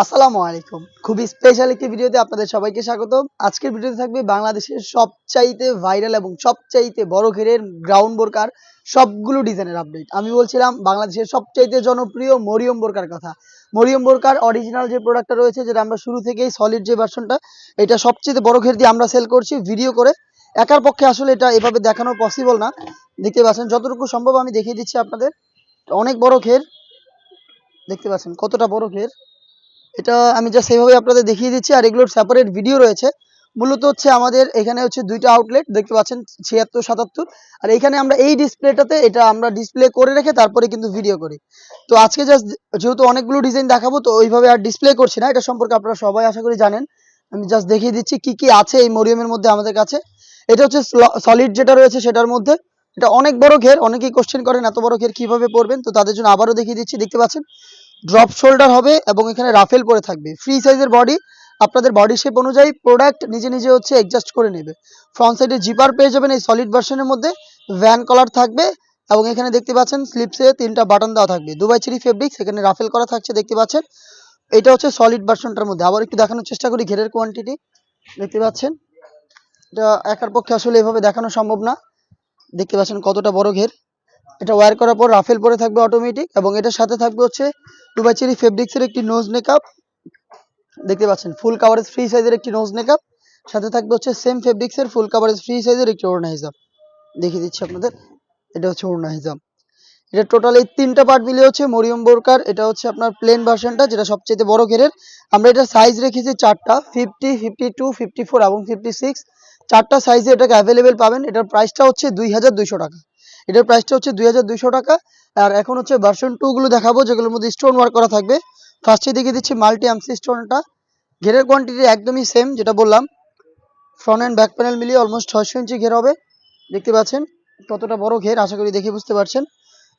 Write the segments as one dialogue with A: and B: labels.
A: আসসালামু আলাইকুম। খুবই স্পেশাল একটি ভিডিওতে আপনাদের সবাইকে স্বাগতম। আজকের ভিডিওতে থাকবে বাংলাদেশের সবচাইতে ভাইরাল এবং সবচাইতে বড় ঘেরের গ্রাউন্ড বোরকার সবগুলো ডিজাইনের আপডেট। আমি বলছিলাম বাংলাদেশের সবচাইতে জনপ্রিয় মরিয়ম বোরকার কথা। মরিয়ম বোরকার অরিজিনাল যে প্রোডাক্টটা রয়েছে, যেটা আমরা শুরু থেকেই সলিড যে ভার্সনটা, এটা সবচেয়ে বড় ঘের দিয়ে আমরা সেল করছি ভিডিও করে। একার পক্ষে আসলে এটা এভাবে দেখানো পসিবল না। দেখতে পাচ্ছেন যতটুকু সম্ভব আমি দেখিয়ে দিচ্ছি আপনাদের। অনেক বড় ঘের, দেখতে পাচ্ছেন কতটা বড় ঘের। এটা আমি জাস্ট সেইভাবে আপনাদের দেখিয়ে দিচ্ছি। আর এগুলোর সেপারেট ভিডিও রয়েছে। মূলত হচ্ছে আমাদের এখানে হচ্ছে দুইটা আউটলেট দেখতে পাচ্ছেন, ৭৬, ৭৭। আর এখানে আমরা এই ডিসপ্লেটাতে এটা আমরা ডিসপ্লে করে রেখে তারপরে কিন্তু ভিডিও করি। তো আজকে জাস্ট যেহেতু অনেকগুলো ডিজাইন দেখাবো, তো ওইভাবে আর ডিসপ্লে করছি না। এটা সম্পর্কে আপনারা সবাই আশা করি জানেন। আমি জাস্ট দেখিয়ে দিচ্ছি কি কি আছে এই মরিয়মের মধ্যে আমাদের কাছে। এটা হচ্ছে সলিড যেটা রয়েছে সেটার মধ্যে। এটা অনেক বড় ঘের। অনেকেই কোশ্চেন করেন এত বড় ঘের কিভাবে পরবেন, তো তাদের জন্য আবারও দেখিয়ে দিচ্ছি। দেখতে পাচ্ছেন ড্রপ শোল্ডার হবে এবং এখানে রাফেল পরে থাকবে। ফ্রি সাইজের বডি, আপনাদের বডি শেপ অনুযায়ী প্রোডাক্ট নিজে নিজে হচ্ছে অ্যাডজাস্ট করে নেবে। ফ্রন্ট সাইডে জিপার পেয়ে যাবেন এই সলিড ভার্সনের মধ্যে। ভ্যান কলার থাকবে এবং এখানে দেখতে পাচ্ছেন স্লিপসে 3টা বাটন দেওয়া থাকবে। দুবাই চেরি ফেব্রিক্স, এখানে রাফেল করা থাকছে দেখতে পাচ্ছেন। এটা হচ্ছে সলিড ভার্সনটার মধ্যে। আবার একটু দেখানোর চেষ্টা করি ঘেরের কোয়ান্টিটি। দেখতে পাচ্ছেন এটা একার পক্ষে আসলে এভাবে দেখানো সম্ভব না। দেখতে পাচ্ছেন কতটা বড় ঘের। এটা ওয়্যার করার পর রাফেল পরে থাকবে অটোমেটিক, এবং এটার সাথে থাকবে হচ্ছে দুবাই চেরি ফেব্রিক্সের একটি নোজ নেকআপ। দেখতে পাচ্ছেন ফুল কাভারেজ ফ্রি সাইজের একটি নোজ নেকআপ। সাথে থাকবে হচ্ছে সেম ফেব্রিক্সের ফুল কাভারেজ ফ্রি সাইজের একটি ওড়না হিজাব। দেখিয়ে দিচ্ছি আপনাদের। এটা হচ্ছে ওড়না হিজাব। এটা টোটাল এই 3টা পার্ট মিলে হচ্ছে মরিয়ম বোরকার। এটা হচ্ছে আপনার প্লেন ভার্সনটা, যেটা সবচেয়ে বড় ঘেরের। আমরা এটা সাইজ রেখেছি 4টা, 50, 52, 54 এবং 56। 4টা সাইজে এটাকে অ্যাভেলেবেল পাবেন। এটার প্রাইসটা হচ্ছে 2200 টাকা। এটার প্রাইসটা হচ্ছে 2200 টাকা। আর এখন হচ্ছে ভার্সন 2 গুলো দেখাবো, যেগুলোর মধ্যে স্টোন ওয়ার্ক করা থাকবে। ফার্স্টে দেখিয়ে দিচ্ছি মাল্টি এমসি স্টোনটা। ঘেরের কোয়ান্টিটি একদমই সেম, যেটা বললাম। ফ্রন্ট অ্যান্ড ব্যাক প্যানেল মিলিয়ে অলমোস্ট 600 ইঞ্চি ঘের হবে। দেখতে পাচ্ছেন কতটা বড় ঘের, আশা করি দেখে বুঝতে পারছেন।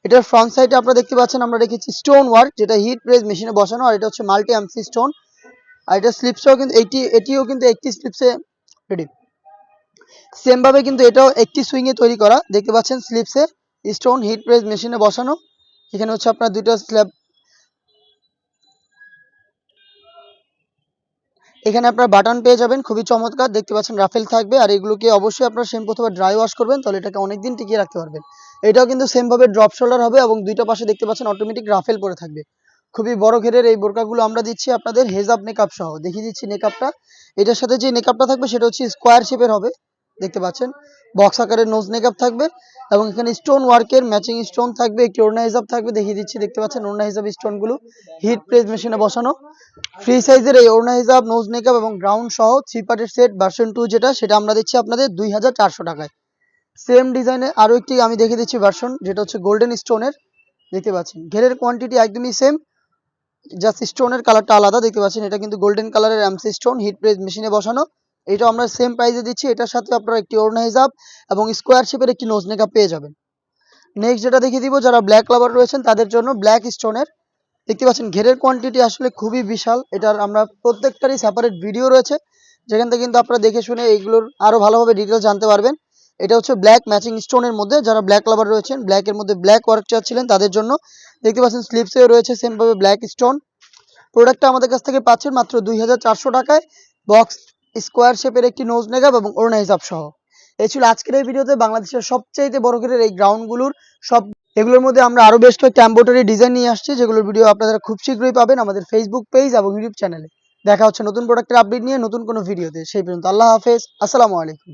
A: এটার ফ্রন্ট সাইডে আপনারা দেখতে পাচ্ছেন আমরা রেখেছি স্টোন ওয়ার্ক, যেটা হিট প্রেস মেশিনে বসানো। আর এটা হচ্ছে মাল্টি এমসি স্টোন। আর এটা স্লিপসেও কিন্তু এটিও কিন্তু একটি স্লিপসে রেডি। সেম ভাবে কিন্তু এটাও একটি সুইংয়ে তৈরি করা। দেখতে পাচ্ছেন স্লিপসে স্টোন হিট প্রেস মেশিনে বসানো। এখানে হচ্ছে আপনার দুইটা স্ল্যাব, এখানে আপনার বাটন পেয়ে যাবেন, খুবই চমৎকার। দেখতে পাচ্ছেন রাফেল থাকবে। আর এগুলোকে অবশ্যই আপনার শ্যাম্পু অথবা ড্রাই ওয়াশ করবেন, তাহলে এটাকে অনেকদিন টিকিয়ে রাখতে পারবেন। এটাও কিন্তু সেম ভাবে ড্রপ শোল্ডার হবে এবং দুইটা পাশে দেখতে পাচ্ছেন অটোমেটিক রাফেল পরে থাকবে। খুবই বড় ঘেরের এই বোরকাগুলো আমরা দিচ্ছি আপনাদের হেজাব নেকআপ সহ। দেখিয়ে দিচ্ছি নেকআপটা। এটার সাথে যে নেকআপটা থাকবে সেটা হচ্ছে স্কোয়ার শেপের হবে। দেখতে পাচ্ছেন বক্স আকারের নোজ নেকআপ থাকবে এবং এখানে স্টোন ওয়ার্কের ম্যাচিং স্টোন থাকবে। একটি ওড়না হিজাব থাকবে, দেখিয়ে দিচ্ছি। দেখতে পাচ্ছেন ওড়না হিজাব স্টোনগুলো হিট প্রেস মেশিনে বসানো। ফ্রি সাইজের এই ওড়না হিজাব, নোজ নেকআপ এবং গ্রাউন্ড সহ 3 পার্টের সেট ভার্সন 2 যেটা, সেটা আমরা দিচ্ছি আপনাদের 2400 টাকায়। সেম ডিজাইনে আরও একটি আমি দেখিয়ে দিচ্ছি ভার্সন, যেটা হচ্ছে গোল্ডেন স্টোনের। দেখতে পাচ্ছেন ঘেরের কোয়ান্টিটি একদমই সেম, জাস্ট স্টোনের কালারটা আলাদা। দেখতে পাচ্ছেন এটা কিন্তু গোল্ডেন কালারের এমসি স্টোন হিট প্রেস মেশিনে বসানো। এটা আমরা সেম প্রাইসে দিচ্ছি। এটার সাথে আপনারা একটি ওড়না হিজাব এবং স্কোয়ার শেপের একটি নোজ নেকআপ পেয়ে যাবেন। নেক্সট যেটা দেখিয়ে দিব, যারা ব্ল্যাক লাভার রয়েছেন তাদের জন্য ব্ল্যাক স্টোনের। দেখতে পাচ্ছেন ঘেরের কোয়ান্টিটি আসলে খুবই বিশাল। এটার আমরা প্রত্যেকটারই সেপারেট ভিডিও রয়েছে, যেখান থেকে কিন্তু আপনারা দেখে শুনে এইগুলোর আরও ভালোভাবে ডিটেলস জানতে পারবেন। এটা হচ্ছে ব্ল্যাক ম্যাচিং স্টোনের মধ্যে। যারা ব্ল্যাক লাভার রয়েছেন, ব্ল্যাকের মধ্যে ব্ল্যাক ওয়ার্ক চাচ্ছিলেন, তাদের জন্য দেখতে পাচ্ছেন স্লিপসেও রয়েছে সেমভাবে ব্ল্যাক স্টোন। প্রোডাক্টটা আমাদের কাছ থেকে পাচ্ছেন মাত্র 2400 টাকায়, বক্স স্কোয়ার শেপের একটি নোজ নেকআপ এবং ওড়না হিসাব সহ। এই ছিল আজকের এই ভিডিওতে বাংলাদেশের সবচাইতে বড় ঘেরের এই গ্রাউন্ডগুলোর সব। এগুলোর মধ্যে আমরা আরও বেশ কয়েকটা এমব্রয়ডারি ডিজাইন নিয়ে আসছি, যেগুলোর ভিডিও আপনারা খুব শীঘ্রই পাবেন আমাদের ফেসবুক পেজ এবং ইউটিউব চ্যানেলে। দেখা হচ্ছে নতুন প্রোডাক্টের আপডেট নিয়ে নতুন কোনো ভিডিওতে। সেই পর্যন্ত আল্লাহ হাফেজ, আসসালামু আলাইকুম।